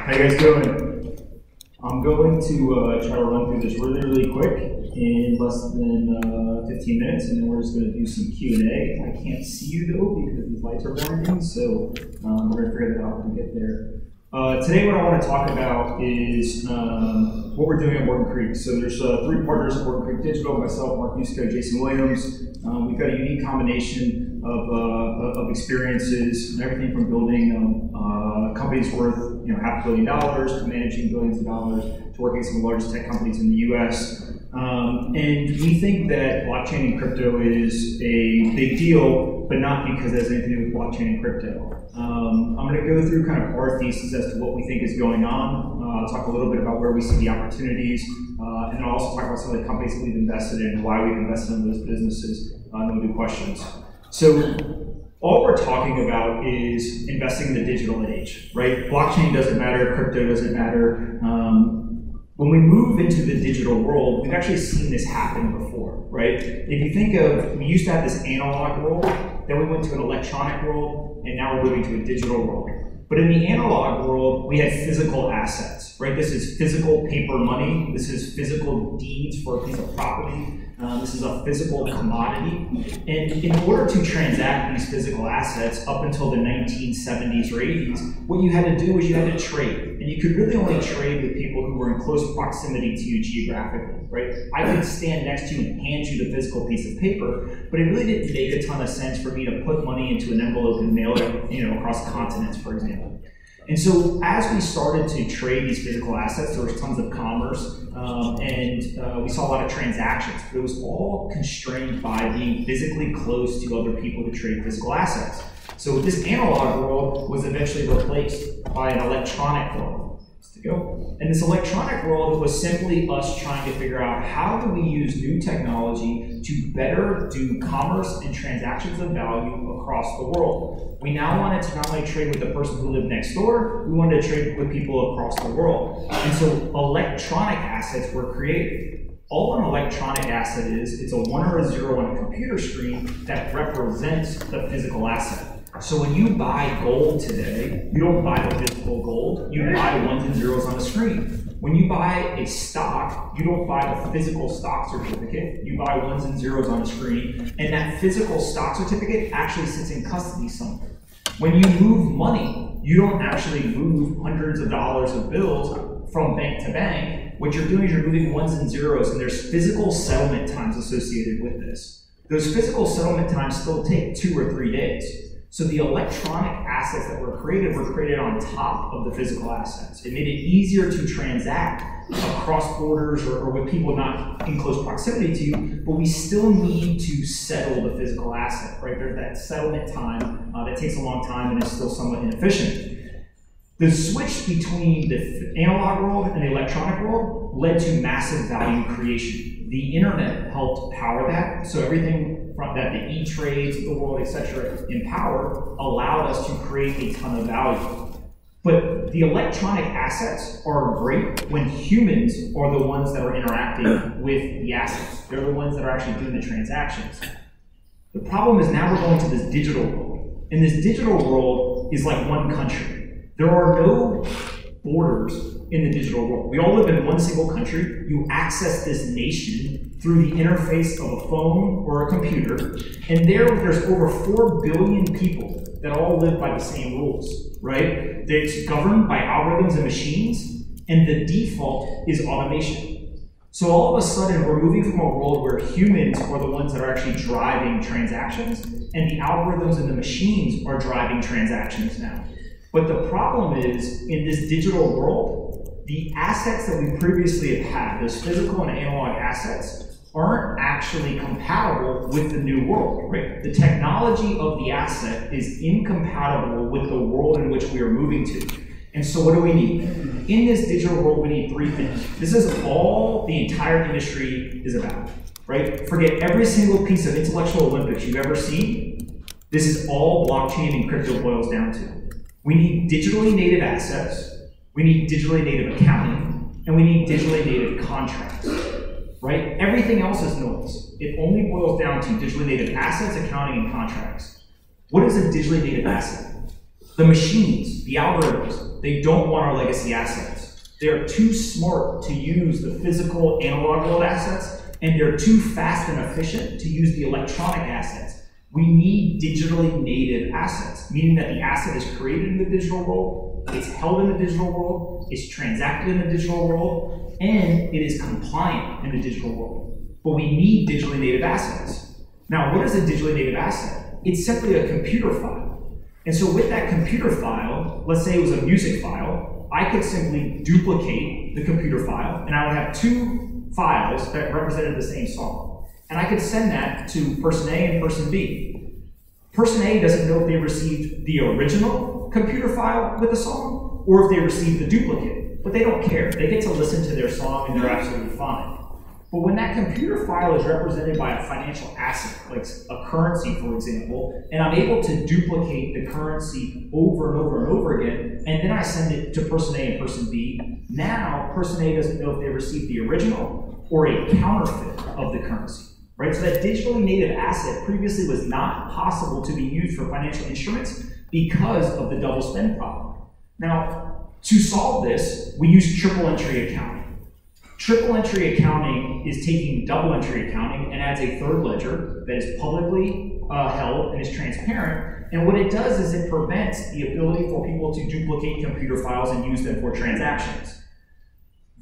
How you guys doing? I'm going to try to run through this really quick in less than 15 minutes, and then we're just going to do some Q&A. I can't see you though because these lights are blinding, so we're going to figure that out when we get there. Today what I want to talk about is what we're doing at Morgan Creek. So there's three partners at Morgan Creek Digital, myself, Mark Yusko, Jason Williams. We've got a unique combination of experiences, and everything from building companies worth $500 million to managing billions of dollars to working with some of the largest tech companies in the US. And we think that blockchain and crypto is a big deal, but not because it has anything to do with blockchain and crypto. I'm going to go through kind of our thesis as to what we think is going on. I'll talk a little bit about where we see the opportunities, and then I'll also talk about some of the companies that we've invested in and why we've invested in those businesses, and then we'll do questions. So all we're talking about is investing in the digital age, right? Blockchain doesn't matter, crypto doesn't matter. When we move into the digital world, we've actually seen this happen before, right? If you think of, we used to have this analog world, then we went to an electronic world, and now we're moving to a digital world. But in the analog world, we had physical assets, right? This is physical paper money. This is physical deeds for a piece of property. This is a physical commodity. And in order to transact these physical assets up until the 1970s or 80s, what you had to do was you had to trade. And you could really only trade with people who were in close proximity to you geographically, right? I could stand next to you and hand you the physical piece of paper, but it really didn't make a ton of sense for me to put money into an envelope and mail it, across continents, for example. And so as we started to trade these physical assets, there was tons of commerce, and we saw a lot of transactions, but it was all constrained by being physically close to other people to trade physical assets. So this analog world was eventually replaced by an electronic world. And this electronic world was simply us trying to figure out how do we use new technology to better do commerce and transactions of value across the world. We now wanted to not only trade with the person who lived next door, we wanted to trade with people across the world. And so electronic assets were created. All an electronic asset is, it's a 1 or a 0 on a computer screen that represents the physical asset. So when you buy gold today, you don't buy the physical gold, you buy 1s and 0s on the screen. When you buy a stock, you don't buy the physical stock certificate, you buy 1s and 0s on the screen, and that physical stock certificate actually sits in custody somewhere. When you move money, you don't actually move hundreds of dollars of bills from bank to bank. What you're doing is you're moving 1s and 0s, and there's physical settlement times associated with this. Those physical settlement times still take 2 or 3 days. So the electronic assets that were created on top of the physical assets. It made it easier to transact across borders or with people not in close proximity to you, but we still need to settle the physical asset, right? There's that settlement time that takes a long time and is still somewhat inefficient. The switch between the analog world and the electronic world led to massive value creation. The internet helped power that, so everything that the E-trades of the world, etc., empower allowed us to create a ton of value. But the electronic assets are great when humans are the ones that are interacting with the assets. They're the ones that are actually doing the transactions. The problem is now we're going to this digital world. And this digital world is like one country. There are no borders in the digital world. We all live in one single country. You access this nation through the interface of a phone or a computer, and there's over 4 billion people that all live by the same rules, right? It's governed by algorithms and machines, and the default is automation. So all of a sudden, we're moving from a world where humans are the ones that are actually driving transactions, and the algorithms and the machines are driving transactions now. But the problem is, in this digital world, the assets that we previously have had, those physical and analog assets, aren't actually compatible with the new world, right? The technology of the asset is incompatible with the world in which we are moving to. And so what do we need? In this digital world, we need 3 things. This is all the entire industry is about, right? Forget every single piece of intellectual Olympics you've ever seen. This is all blockchain and crypto boils down to. We need digitally native assets, we need digitally native accounting, and we need digitally native contracts. Right? Everything else is noise. It only boils down to digitally native assets, accounting, and contracts. What is a digitally native asset? The machines, the algorithms, they don't want our legacy assets. They're too smart to use the physical analog world assets, and they're too fast and efficient to use the electronic assets. We need digitally native assets, meaning that the asset is created in the digital world, it's held in the digital world, it's transacted in the digital world, and it is compliant in the digital world. But we need digitally native assets. Now, what is a digitally native asset? It's simply a computer file. And so with that computer file, let's say it was a music file, I could simply duplicate the computer file, and I would have two files that represented the same song. And I could send that to person A and person B. Person A doesn't know if they received the original computer file with the song or if they received the duplicate, but they don't care. They get to listen to their song and they're absolutely fine. But when that computer file is represented by a financial asset, like a currency, for example, and I'm able to duplicate the currency over and over and over again, and then I send it to person A and person B, now person A doesn't know if they received the original or a counterfeit of the currency. Right? So that digitally native asset previously was not possible to be used for financial instruments because of the double spend problem. Now, to solve this, we use triple entry accounting. Triple entry accounting is taking double entry accounting and adds a third ledger that is publicly held and is transparent. And what it does is it prevents the ability for people to duplicate computer files and use them for transactions.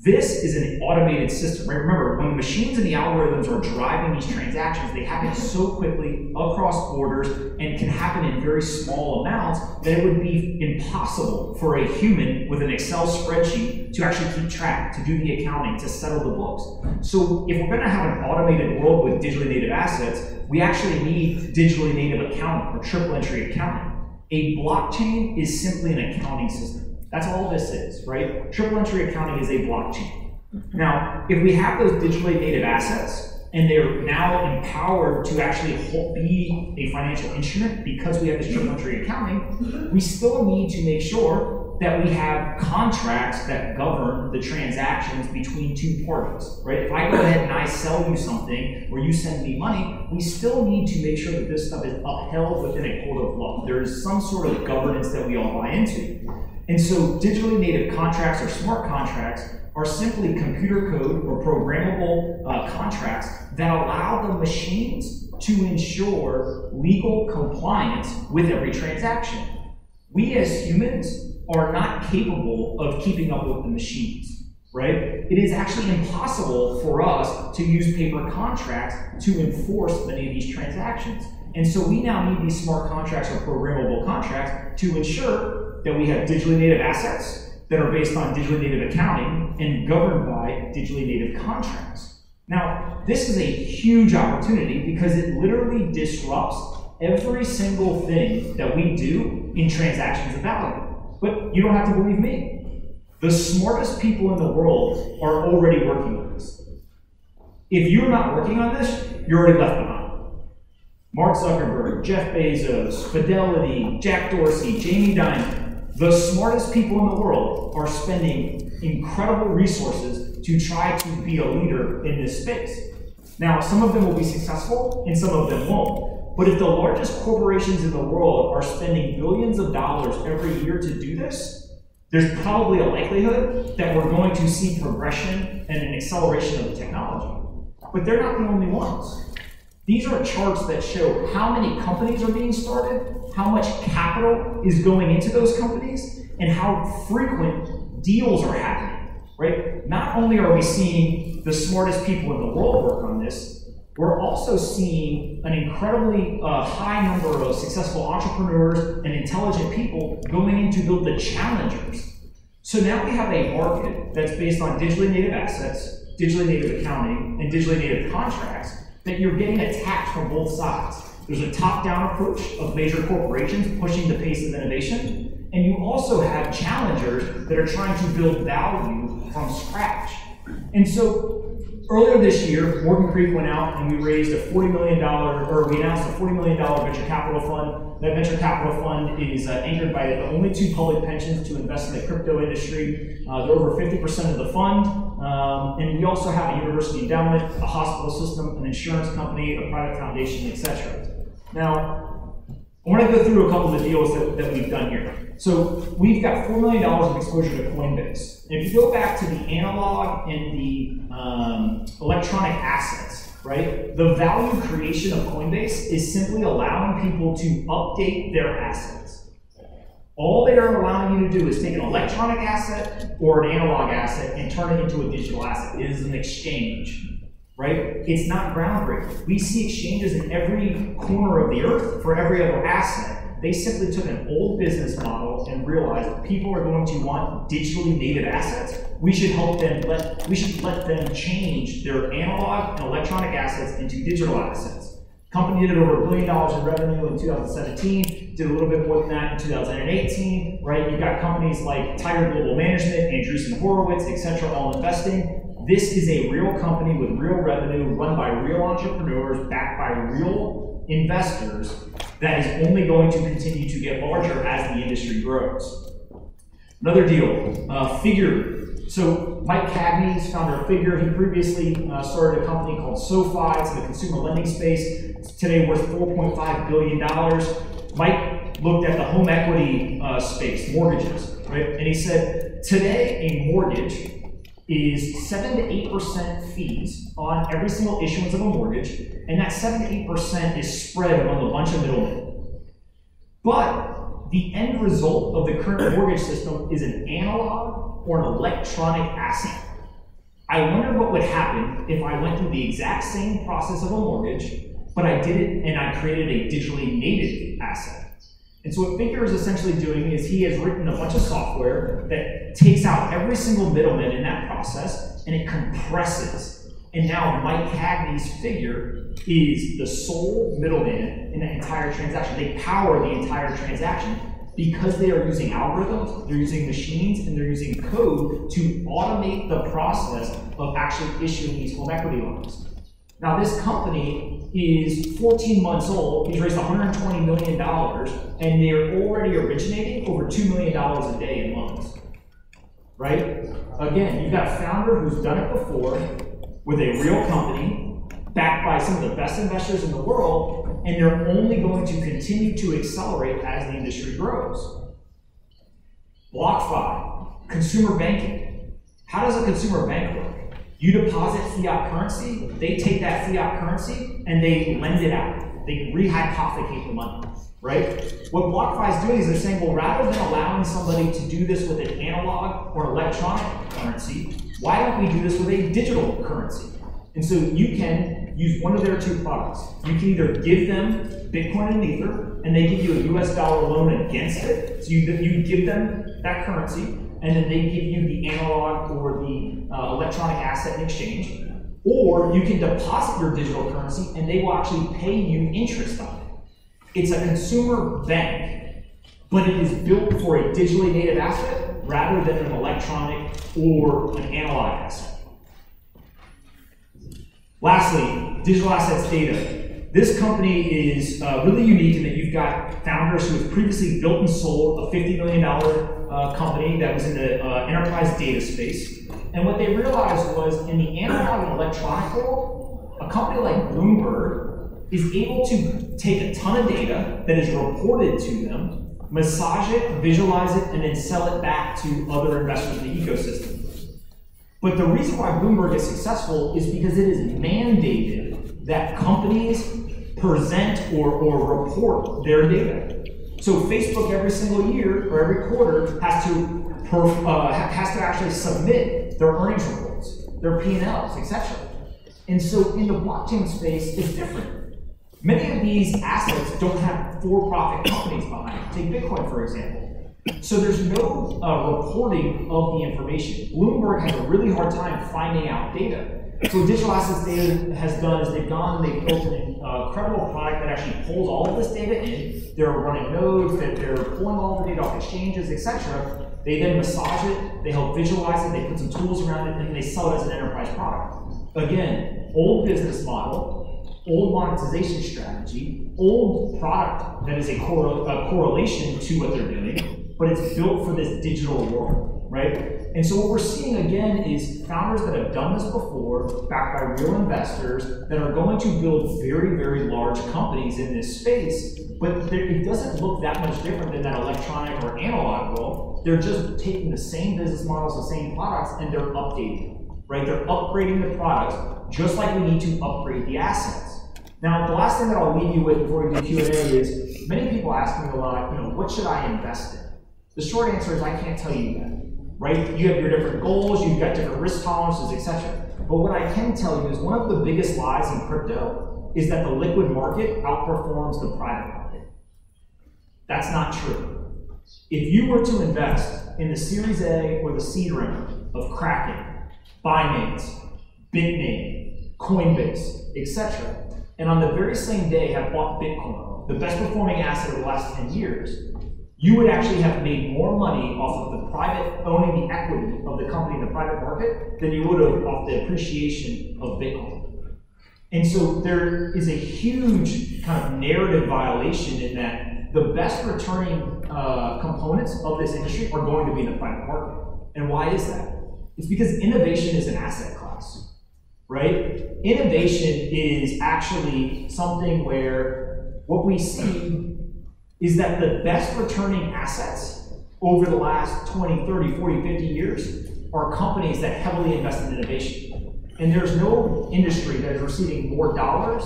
This is an automated system, right? Remember, when the machines and the algorithms are driving these transactions, they happen so quickly across borders and can happen in very small amounts that it would be impossible for a human with an Excel spreadsheet to actually keep track, to do the accounting, to settle the books. So if we're going to have an automated world with digitally native assets, we actually need digitally native accounting or triple entry accounting. A blockchain is simply an accounting system. That's all this is, right? Triple entry accounting is a blockchain. Now, if we have those digitally native assets, and they're now empowered to actually be a financial instrument because we have this triple entry accounting, we still need to make sure that we have contracts that govern the transactions between two parties, right? If I go ahead and I sell you something or you send me money, we still need to make sure that this stuff is upheld within a code of law. There's some sort of governance that we all buy into. And so digitally native contracts or smart contracts are simply computer code or programmable contracts that allow the machines to ensure legal compliance with every transaction. We as humans are not capable of keeping up with the machines, right? It is actually impossible for us to use paper contracts to enforce many of these transactions. And so we now need these smart contracts or programmable contracts to ensure that we have digitally native assets that are based on digitally native accounting and governed by digitally native contracts. Now, this is a huge opportunity because it literally disrupts every single thing that we do in transactions of value. But you don't have to believe me. The smartest people in the world are already working on this. If you're not working on this, you're already left behind. Mark Zuckerberg, Jeff Bezos, Fidelity, Jack Dorsey, Jamie Dimon, the smartest people in the world are spending incredible resources to try to be a leader in this space. Now, some of them will be successful and some of them won't. But if the largest corporations in the world are spending billions of dollars every year to do this, there's probably a likelihood that we're going to see progression and an acceleration of the technology. But they're not the only ones. These are charts that show how many companies are being started, how much capital is going into those companies, and how frequent deals are happening, right? Not only are we seeing the smartest people in the world work on this, we're also seeing an incredibly high number of successful entrepreneurs and intelligent people going in to build the challengers. So now we have a market that's based on digitally native assets, digitally native accounting, and digitally native contracts that you're getting attacked from both sides. There's a top-down approach of major corporations pushing the pace of innovation, and you also have challengers that are trying to build value from scratch. And so earlier this year, Morgan Creek went out and we raised a $40 million, or we announced a $40 million venture capital fund. That venture capital fund is anchored by the only two public pensions to invest in the crypto industry. They're over 50% of the fund. And we also have a university endowment, a hospital system, an insurance company, a private foundation, etc. Now, I want to go through a couple of the deals that we've done here. So we've got $4 million of exposure to Coinbase. And if you go back to the analog and the electronic assets, right? The value creation of Coinbase is simply allowing people to update their assets. All they are allowing you to do is take an electronic asset or an analog asset and turn it into a digital asset. It is an exchange. Right? It's not groundbreaking. We see exchanges in every corner of the earth for every other asset. They simply took an old business model and realized that people are going to want digitally native assets. We should help them let them change their analog and electronic assets into digital assets. Company did over $1 billion in revenue in 2017, did a little bit more than that in 2018, right? You've got companies like Tiger Global Management, Andreessen Horowitz, etc., all investing. This is a real company with real revenue, run by real entrepreneurs, backed by real investors, that is only going to continue to get larger as the industry grows. Another deal, Figure. So Mike Cagney is founder of Figure. He previously started a company called SoFi. It's in the consumer lending space. It's today worth $4.5 billion. Mike looked at the home equity space, mortgages, right? And he said, today a mortgage is 7 to 8% fees on every single issuance of a mortgage, and that 7 to 8% is spread among a bunch of middlemen. But the end result of the current mortgage system is an analog or an electronic asset. I wonder what would happen if I went through the exact same process of a mortgage, but I did it and I created a digitally native asset. And so what Figure is essentially doing is he has written a bunch of software that takes out every single middleman in that process and it compresses. And now Mike Cagney's Figure is the sole middleman in that entire transaction. They power the entire transaction because they are using algorithms, they're using machines, and they're using code to automate the process of actually issuing these home equity loans. Now this company is 14 months old, he's raised $120 million, and they're already originating over $2 million a day in loans, right? Again, you've got a founder who's done it before with a real company, backed by some of the best investors in the world, and they're only going to continue to accelerate as the industry grows. BlockFi, consumer banking. How does a consumer bank work? You deposit fiat currency, they take that fiat currency and they lend it out. They rehypothecate the money, right? What BlockFi is doing is they're saying, well, rather than allowing somebody to do this with an analog or electronic currency, why don't we do this with a digital currency? And so you can use one of their two products. You can either give them Bitcoin and Ether, and they give you a US dollar loan against it. So you give them that currency, and then they give you the analog or the electronic asset in exchange. Or you can deposit your digital currency and they will actually pay you interest on it. It's a consumer bank, but it is built for a digitally native asset rather than an electronic or an analog asset. Lastly, digital assets data. This company is really unique in that you've got founders who have previously built and sold a $50 million company that was in the enterprise data space. And what they realized was in the analog and electronic world, a company like Bloomberg is able to take a ton of data that is reported to them, massage it, visualize it, and then sell it back to other investors in the ecosystem. But the reason why Bloomberg is successful is because it is mandated that companies present or report their data. So Facebook every single year or every quarter has to actually submit their earnings reports, their P&Ls, etc. And so in the blockchain space, it's different. Many of these assets don't have for-profit companies behind it. Take Bitcoin, for example. So there's no reporting of the information. Bloomberg has a really hard time finding out data. So what digital assets data has done is they've gone and they've built an incredible product that actually pulls all of this data in. They're running nodes, they're pulling all the data off exchanges, etc. They then massage it, they help visualize it, they put some tools around it, and they sell it as an enterprise product. Again, old business model, old monetization strategy, old product that is a correlation to what they're doing, but it's built for this digital world, right? And so what we're seeing again is founders that have done this before, backed by real investors, that are going to build very, very large companies in this space, but it doesn't look that much different than that electronic or analog world. They're just taking the same business models, the same products, and they're updating them, right? They're upgrading the products, just like we need to upgrade the assets. Now, the last thing that I'll leave you with before we do Q&A is, many people ask me a lot, what should I invest in? The short answer is I can't tell you that. Right? You have your different goals, you've got different risk tolerances, etc. But what I can tell you is one of the biggest lies in crypto is that the liquid market outperforms the private market. That's not true. If you were to invest in the Series A or the seed round of Kraken, Binance, Bitmain, Coinbase, etc., and on the very same day have bought Bitcoin, the best performing asset of the last 10 years, you would actually have made more money off of the private, owning the equity of the company in the private market than you would have off the appreciation of Bitcoin. And so there is a huge kind of narrative violation in that the best returning components of this industry are going to be in the private market. And why is that? It's because innovation is an asset class, right? Innovation is actually something where what we see is that the best returning assets over the last 20, 30, 40, 50 years are companies that heavily invest in innovation. And there's no industry that is receiving more dollars,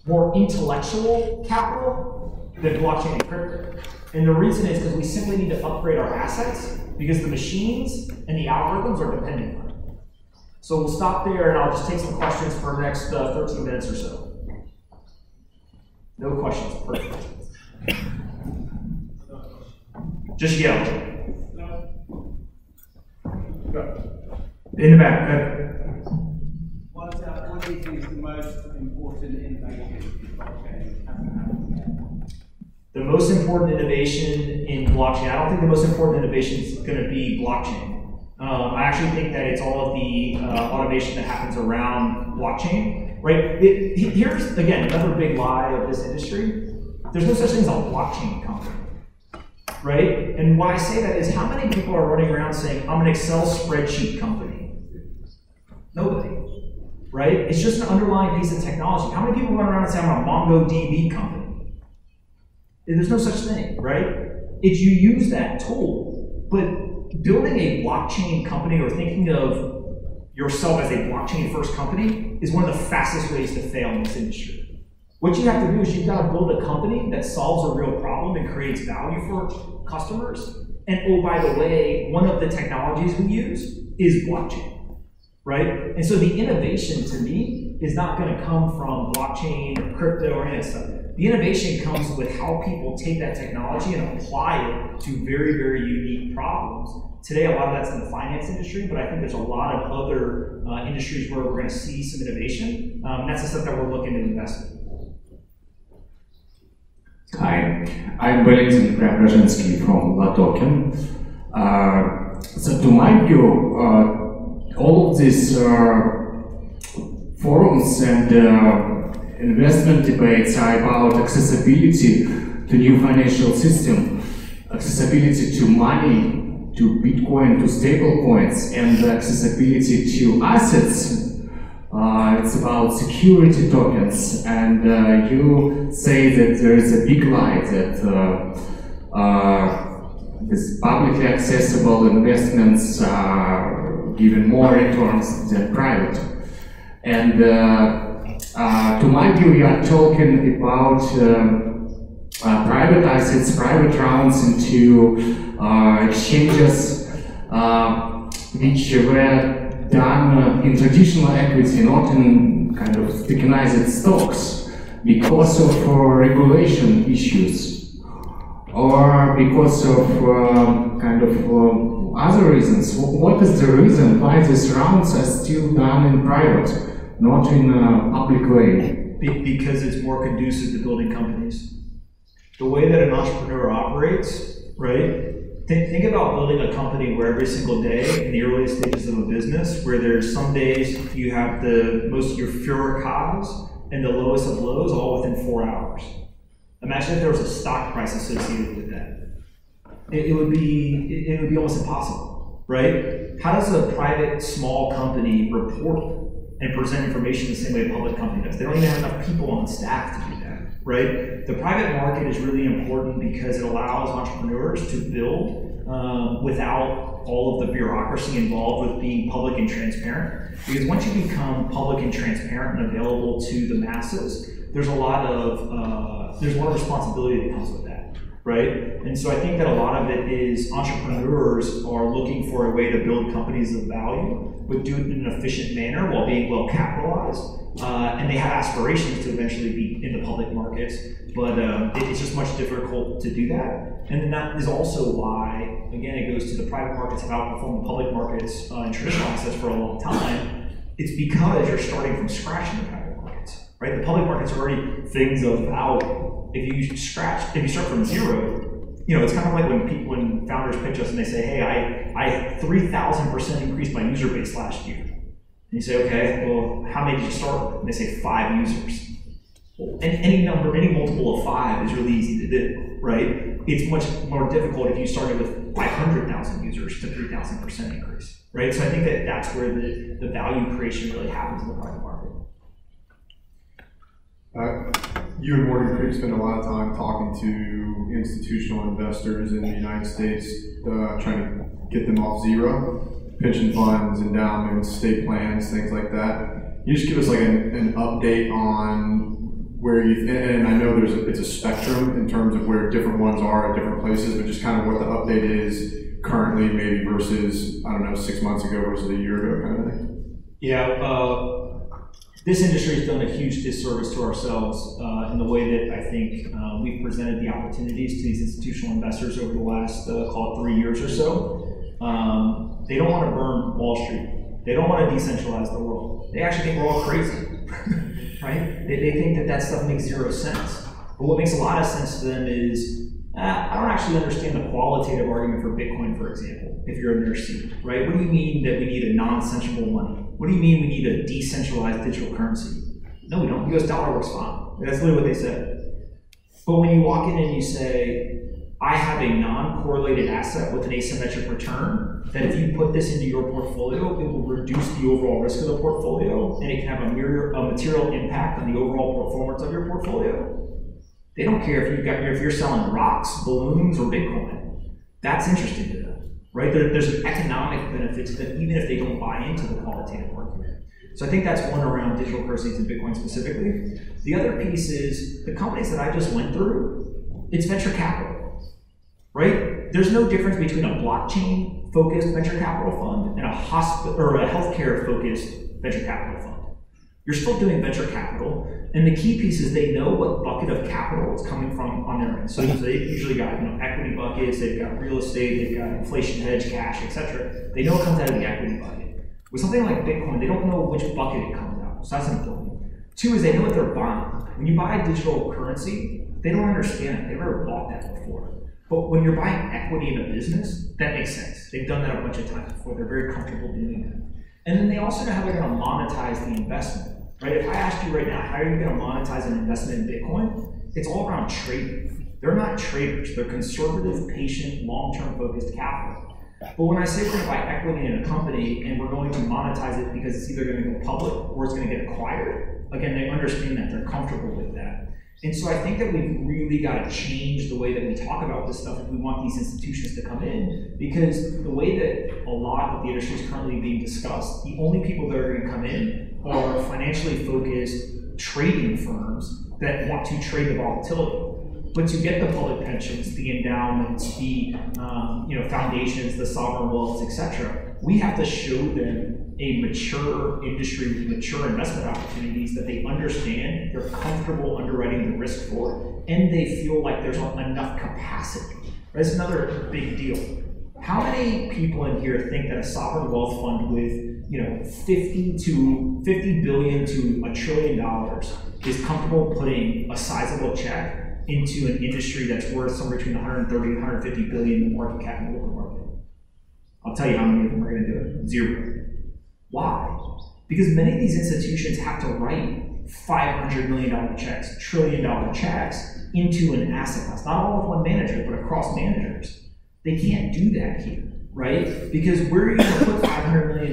more intellectual capital than blockchain and crypto. And the reason is because we simply need to upgrade our assets because the machines and the algorithms are dependent on it. So we'll stop there and I'll just take some questions for the next 13 minutes or so. No questions, perfect. Just yell. In the back. What do you think is the most important innovation in blockchain? The most important innovation in blockchain, I don't think the most important innovation is going to be blockchain. I actually think that it's all of the automation that happens around blockchain, right? Here's, again, another big lie of this industry. There's no such thing as a blockchain company, right? And why I say that is how many people are running around saying, I'm an Excel spreadsheet company? Nobody, right? It's just an underlying piece of technology. How many people run around and say, I'm a MongoDB company? There's no such thing, right? It's you use that tool, but building a blockchain company or thinking of yourself as a blockchain first company is one of the fastest ways to fail in this industry. What you have to do is you've got to build a company that solves a real problem and creates value for customers. And oh, by the way, one of the technologies we use is blockchain, right? And so the innovation to me is not going to come from blockchain or crypto or any of that stuff. The innovation comes with how people take that technology and apply it to very, very unique problems. Today, a lot of that's in the finance industry, but I think there's a lot of other industries where we're going to see some innovation. That's the stuff that we're looking to invest in. Hi, I'm Valentin Preobrazhensky from Latoken. So to my view, all of these forums and investment debates are about accessibility to new financial system, accessibility to money, to Bitcoin, to stable coins, and accessibility to assets. It's about security tokens, and you say that there is a big lie that these publicly accessible investments are giving more returns than private. And to my view, you are talking about private assets, private rounds into exchanges which were done in traditional equity, not in kind of tokenized stocks, because of regulation issues or because of kind of other reasons. What is the reason why these rounds are still done in private, not in a public way? Because it's more conducive to building companies. The way that an entrepreneur operates, right? Think about building a company where every single day in the earliest stages of a business, where there's some days you have the most of your Führer highs and the lowest of lows all within 4 hours. Imagine if there was a stock price associated with that, it would be almost impossible, right? How does a private small company report and present information the same way a public company does? They don't even have enough people on staff to do that, right? The private market is really important because it allows entrepreneurs to build without all of the bureaucracy involved with being public and transparent. Because once you become public and transparent and available to the masses, there's a lot of responsibility that comes with that, right? And so I think that a lot of it is entrepreneurs are looking for a way to build companies of value, but do it in an efficient manner while being well capitalized. And they have aspirations to eventually be in the public markets, but it's just much difficult to do that. And then that is also why, again, it goes to the private markets have outperformed the public markets and traditional assets for a long time. It's because you're starting from scratch in the private markets, right? The public markets are already things of value. If you start from zero, you know, it's kind of like when founders pitch us and they say, hey, I 3,000% increased my user base last year. And you say, okay, well, how many did you start with? And they say 5 users. Well, any multiple of 5 is really easy to do, right? It's much more difficult if you started with 500,000 users to 3,000% increase, right? So I think that that's where the value creation really happens in the private market. You and Morgan Creek spend a lot of time talking to institutional investors in the United States, trying to get them off zero. Pension funds, endowments, state plans, things like that. Can you just give us like an update on where you, and I know it's a spectrum in terms of where different ones are at different places, but just kind of what the update is currently maybe versus, I don't know, 6 months ago versus a year ago kind of thing? Yeah, this industry has done a huge disservice to ourselves in the way that I think we've presented the opportunities to these institutional investors over the last, call it 3 years or so. They don't want to burn Wall Street. They don't want to decentralize the world. They actually think we're all crazy, right? They think that stuff makes 0 sense. But what makes a lot of sense to them is, I don't actually understand the qualitative argument for Bitcoin, for example, if you're in their seat, right? What do you mean that we need a non-central money? What do you mean we need a decentralized digital currency? No, we don't. US dollar works fine. That's literally what they said. But when you walk in and you say, I have a non-correlated asset with an asymmetric return, that if you put this into your portfolio, it will reduce the overall risk of the portfolio, and it can have a material impact on the overall performance of your portfolio. They don't care if you're selling rocks, balloons, or Bitcoin. That's interesting to them, right? There's an economic benefit to them, even if they don't buy into the qualitative argument. So I think that's one around digital currencies and Bitcoin specifically. The other piece is the companies that I just went through, it's venture capital. Right? There's no difference between a blockchain-focused venture capital fund and a healthcare-focused venture capital fund. You're still doing venture capital, and the key piece is they know what bucket of capital it's coming from on their end. So they've usually got equity buckets, they've got real estate, they've got inflation hedge, cash, etc. They know it comes out of the equity bucket. With something like Bitcoin, they don't know which bucket it comes out. So that's important. 2 is they know what they're buying. When you buy a digital currency, they don't understand it. They've never bought that before. But when you're buying equity in a business, that makes sense. They've done that a bunch of times before. They're very comfortable doing that. And then they also know how they're going to monetize the investment, right? If I asked you right now, how are you going to monetize an investment in Bitcoin? It's all around trading. They're not traders. They're conservative, patient, long-term focused capital. But when I say we're going to buy equity in a company and we're going to monetize it because it's either going to go public or it's going to get acquired, again, they understand that. They're comfortable with that. And so I think that we've really got to change the way that we talk about this stuff if we want these institutions to come in, because the way that a lot of the industry is currently being discussed, the only people that are going to come in are financially focused trading firms that want to trade the volatility. But to get the public pensions, the endowments, the foundations, the sovereign wealths, etc., we have to show them a mature industry with mature investment opportunities that they understand, they're comfortable underwriting the risk for, and they feel like there's enough capacity. That's another big deal. How many people in here think that a sovereign wealth fund with 50 billion to $1 trillion is comfortable putting a sizable check into an industry that's worth somewhere between 130 and 150 billion in market cap in the local market? I'll tell you how many of them are going to do it. 0. Why? Because many of these institutions have to write $500 million checks, $1 trillion checks into an asset class. Not all with one manager, but across managers. They can't do that here, right? Because where are you going to put $500 million?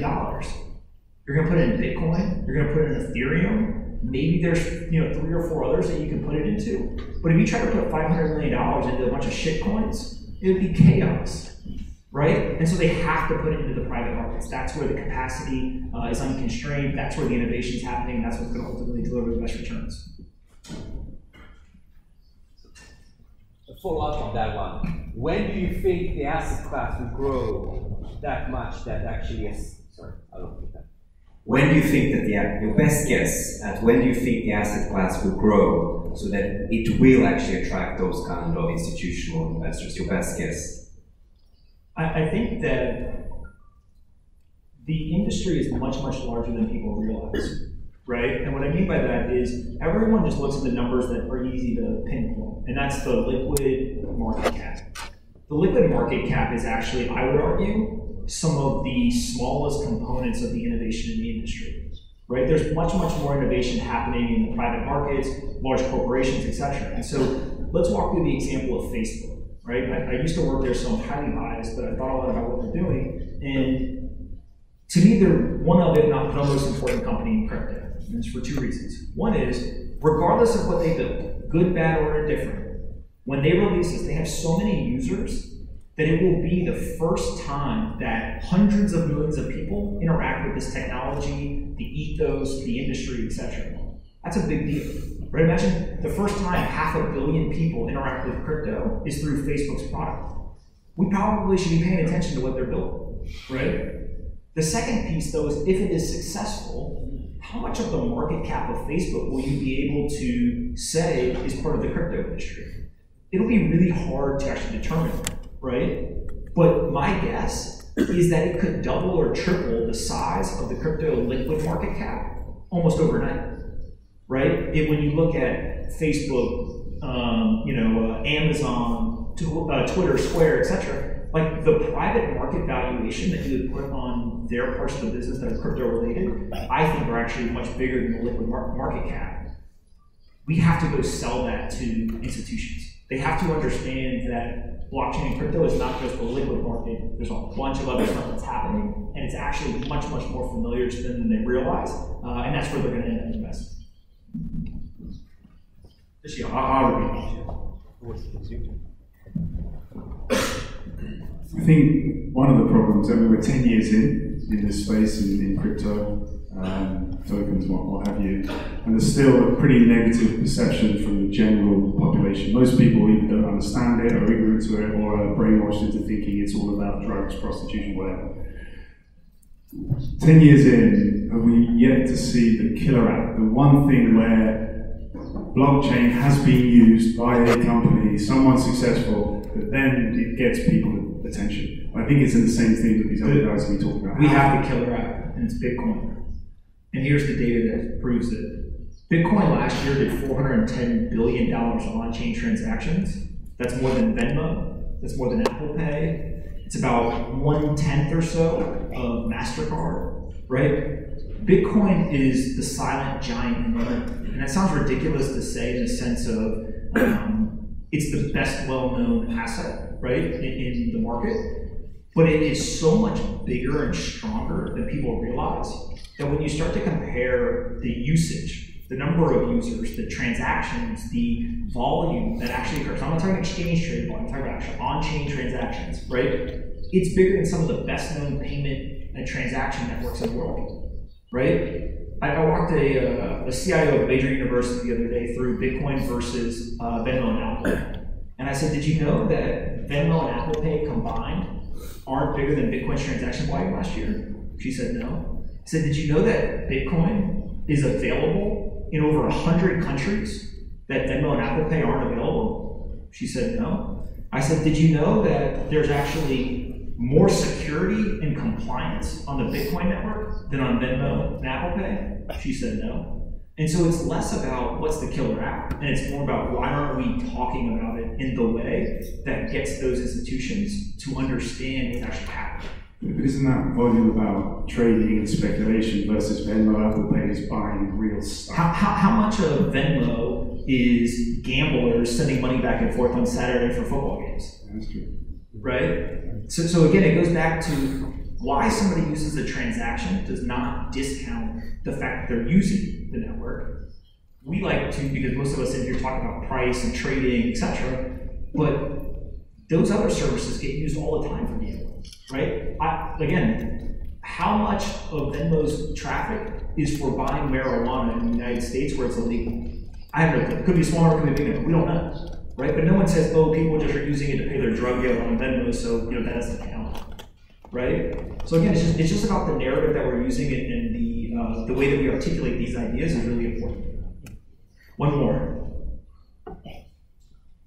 You're going to put it in Bitcoin. You're going to put it in Ethereum. Maybe there's 3 or 4 others that you can put it into. But if you try to put $500 million into a bunch of shit coins, it would be chaos, right? And so they have to put it into the private markets. That's where the capacity is unconstrained. That's where the innovation is happening. That's what's going to ultimately deliver the best returns. A follow-up on that one. When do you think the asset class will grow that much that actually is, sorry, I don't think that. When do you think that your best guess at when do you think the asset class will grow so that it will actually attract those kind of institutional investors? Your best guess? I think that the industry is much, much larger than people realize, right? And what I mean by that is everyone just looks at the numbers that are easy to pinpoint, and that's the liquid market cap. The liquid market cap is actually, I would argue, some of the smallest components of the innovation in the industry, right? There's much, much more innovation happening in the private markets, large corporations, etc. And so let's walk through the example of Facebook, right? I used to work there, so I'm highly biased, but I thought a lot about what they're doing. And to me, they're one of, if not the most important company in crypto. And it's for 2 reasons. One is, regardless of what they build, good, bad, or indifferent, when they release this, they have so many users that it will be the first time that hundreds of millions of people interact with this technology, the ethos, the industry, etc. That's a big deal, right? Imagine the first time 500 million people interact with crypto is through Facebook's product. We probably should be paying attention to what they're building, right? The second piece, though, is if it is successful, how much of the market cap of Facebook will you be able to say is part of the crypto industry? It'll be really hard to actually determine, right? But my guess is that it could double or triple the size of the crypto liquid market cap almost overnight, right? When you look at Facebook, Amazon, Twitter, Square, etc., like the private market valuation that you would put on their parts of the business that are crypto related, I think are actually much bigger than the liquid market cap. We have to go sell that to institutions. They have to understand that blockchain and crypto is not just a liquid market. There's a bunch of other stuff that's happening, and it's actually much, much more familiar to them than they realize, and that's where they're going to end up investing. I'll repeat. I think one of the problems, and we're 10 years in this space in crypto, tokens, what have you, and there's still a pretty negative perception from the general population. Most people either don't understand it, or are ignorant to it, or are brainwashed into thinking it's all about drugs, prostitution, whatever. 10 years in, have we yet to see the killer app, the one thing where blockchain has been used by a company, someone successful, but then it gets people's attention? I think it's in the same thing that these other guys have been talking about. We have the killer app, and it's Bitcoin. And here's the data that proves it. Bitcoin last year did $410 billion of on-chain transactions. That's more than Venmo. That's more than Apple Pay. It's about 1/10 or so of MasterCard, right? Bitcoin is the silent giant in the room. And that sounds ridiculous to say in the sense of it's the best well-known asset, right, in the market. But it is so much bigger and stronger than people realize that when you start to compare the usage, the number of users, the transactions, the volume that actually occurs, I'm not talking exchange trade volume, I'm talking about actual on-chain transactions, right? It's bigger than some of the best-known payment and transaction networks in the world, right? I walked a CIO of a major university the other day through Bitcoin versus Venmo and Apple. And I said, did you know that Venmo and Apple Pay combined aren't bigger than Bitcoin's transaction volume last year? She said no. I said, did you know that Bitcoin is available in over 100 countries that Venmo and Apple Pay aren't available? She said no. I said, did you know that there's actually more security and compliance on the Bitcoin network than on Venmo and Apple Pay? She said no. And so it's less about what's the killer app, and it's more about why aren't we talking about it in the way that gets those institutions to understand what's actually happening. But isn't that volume about trading and speculation versus Venmo, Apple Pay is buying real stuff? How much of Venmo is gamblers sending money back and forth on Saturday for football games? That's true. right? So again, it goes back to why somebody uses a transaction does not discount the fact that they're using the network. We like to, because most of us in here talk about price and trading, etc. But those other services get used all the time for gambling, right? Again, how much of Venmo's traffic is for buying marijuana in the United States where it's illegal? I have no clue. It could be smaller, it could be bigger. We don't know, right? But no one says, oh, people just are using it to pay their drug bill on Venmo, so that doesn't count, right? So again, it's just about the narrative that we're using and the way that we articulate these ideas is really important. One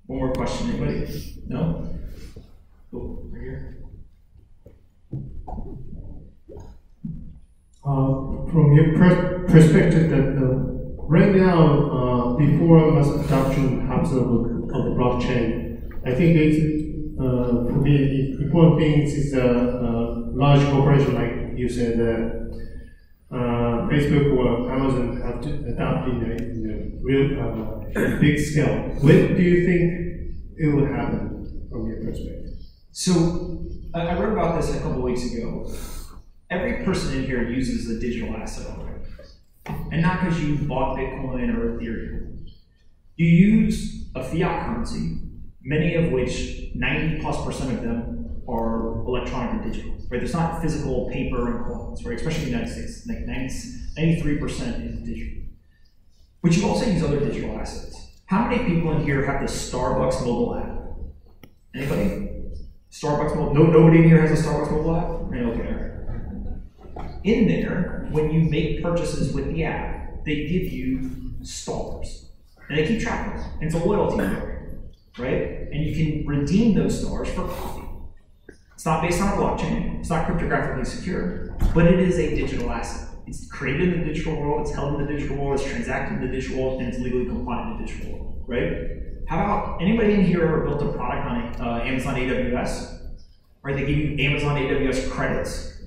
more question, anybody? No? Oh, right here. From your perspective, that right now, before mass adoption happens of the blockchain, I think it's, for me, the important thing is large corporation, like you said, Facebook or Amazon have to adopt in a real big scale. When do you think it will happen from your perspective? So I wrote about this a couple weeks ago. Every person in here uses a digital asset already. And not because you bought Bitcoin or Ethereum. You use a fiat currency, many of which 90+% of them are electronic or digital, right? There's not physical paper and coins, right? Especially in the United States, like 93% is digital. But you also use other digital assets. How many people in here have the Starbucks mobile app? Anybody? Starbucks mobile? Nobody in here has a Starbucks mobile app? Okay, all right. In there, when you make purchases with the app, they give you stars. And they keep track of them. And it's a loyalty program, right? And you can redeem those stars for coffee. It's not based on a blockchain. It's not cryptographically secure, but it is a digital asset. It's created in the digital world, it's held in the digital world, it's transacted in the digital world, and it's legally compliant in the digital world, right? How about, anybody in here ever built a product on Amazon AWS? Right, they give you Amazon AWS credits.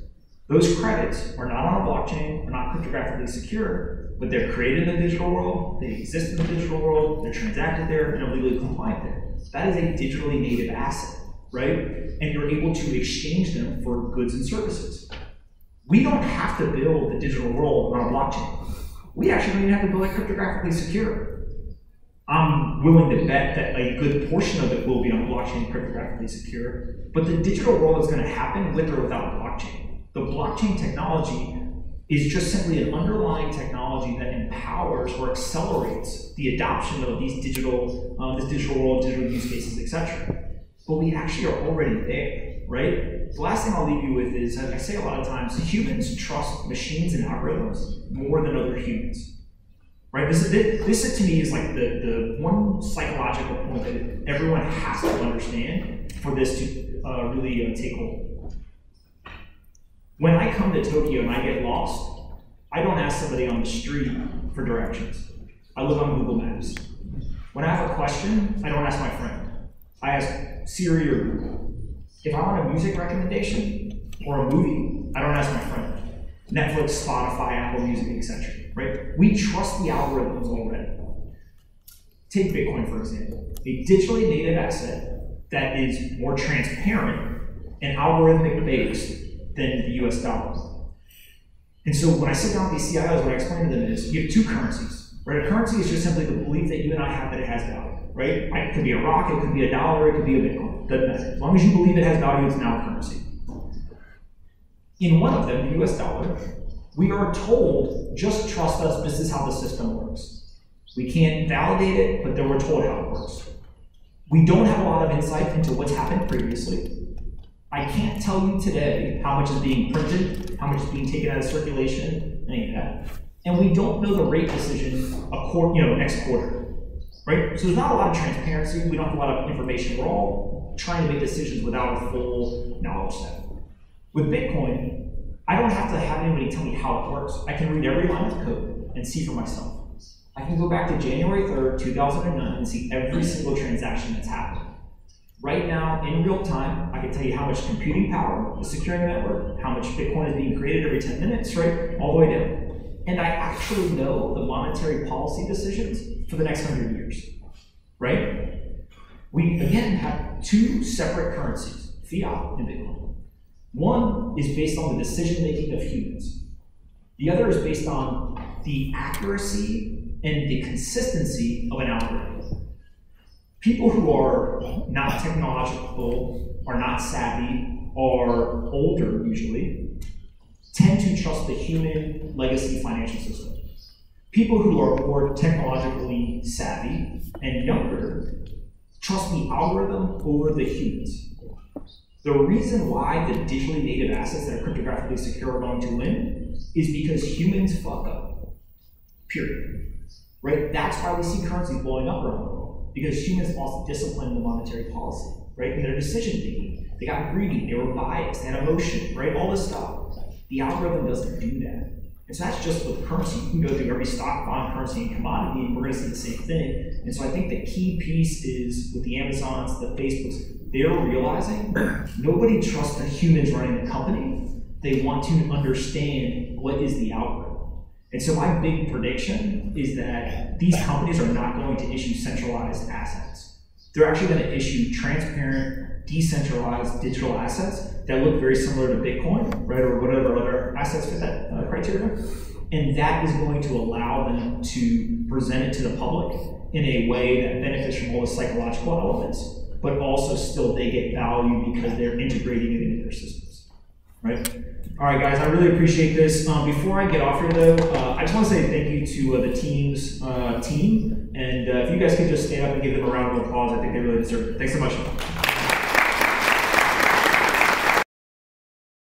Those credits are not on a blockchain, they're not cryptographically secure, but they're created in the digital world, they exist in the digital world, they're transacted there, and are legally compliant there. That is a digitally native asset, right? And you're able to exchange them for goods and services. We don't have to build the digital world on a blockchain. We actually don't even have to build it cryptographically secure. I'm willing to bet that a good portion of it will be on blockchain cryptographically secure, but the digital world is going to happen with or without a blockchain. The blockchain technology is just simply an underlying technology that empowers or accelerates the adoption of these digital world, digital use cases, etc. But we actually are already there, right? The last thing I'll leave you with is, I say a lot of times, humans trust machines and algorithms more than other humans, right? This to me is like the one psychological point that everyone has to understand for this to really take hold. When I come to Tokyo and I get lost, I don't ask somebody on the street for directions. I look on Google Maps. When I have a question, I don't ask my friend. I ask Siri or Google. If I want a music recommendation or a movie, I don't ask my friend. Netflix, Spotify, Apple Music, etc. Right? We trust the algorithms already. Take Bitcoin, for example. A digitally native asset that is more transparent and algorithmic based than the US dollar. And so when I sit down with these CIOs, what I explain to them is you have two currencies, right? A currency is just simply the belief that you and I have that it has value, right? It could be a rock, it could be a dollar, it could be a Bitcoin, doesn't matter. As long as you believe it has value, it's now a currency. In one of them, the US dollar, we are told, just trust us, this is how the system works. We can't validate it, but then we're told how it works. We don't have a lot of insight into what's happened previously. I can't tell you today how much is being printed, how much is being taken out of circulation, any of that. And we don't know the rate decision next quarter, right? So there's not a lot of transparency. We don't have a lot of information. We're all trying to make decisions without a full knowledge set. With Bitcoin, I don't have to have anybody tell me how it works. I can read every line of code and see for myself. I can go back to January 3rd, 2009 and see every single transaction that's happened. Right now, in real time, I can tell you how much computing power is securing the network, how much Bitcoin is being created every 10 minutes, right? All the way down. And I actually know the monetary policy decisions for the next 100 years, right? We, again, have two separate currencies. fiat in Bitcoin. One is based on the decision-making of humans. The other is based on the accuracy and the consistency of an algorithm. People who are not technological, are not savvy, are older usually, tend to trust the human legacy financial system. People who are more technologically savvy and younger trust the algorithm over the humans. The reason why the digitally native assets that are cryptographically secure are going to win is because humans fuck up, period. Right? That's why we see currencies blowing up around the world, because humans lost discipline in the monetary policy, right? In their decision making. They got greedy, they were biased, they had emotion, right? All this stuff. The algorithm doesn't do that. And so that's just with currency. You can go through every stock, bond, currency, and commodity, and we're going to see the same thing. And so I think the key piece is with the Amazons, the Facebooks, they're realizing nobody trusts the humans running the company. They want to understand what is the algorithm. And so my big prediction is that these companies are not going to issue centralized assets. They're actually going to issue transparent, decentralized digital assets that look very similar to Bitcoin, right, or whatever other assets fit that criteria. And that is going to allow them to present it to the public in a way that benefits from all the psychological elements, but also still they get value because they're integrating it into their systems, right? All right, guys, I really appreciate this. Before I get off here, though, I just want to say thank you to the TEAMZ team. And if you guys could just stand up and give them a round of applause, I think they really deserve it. Thanks so much.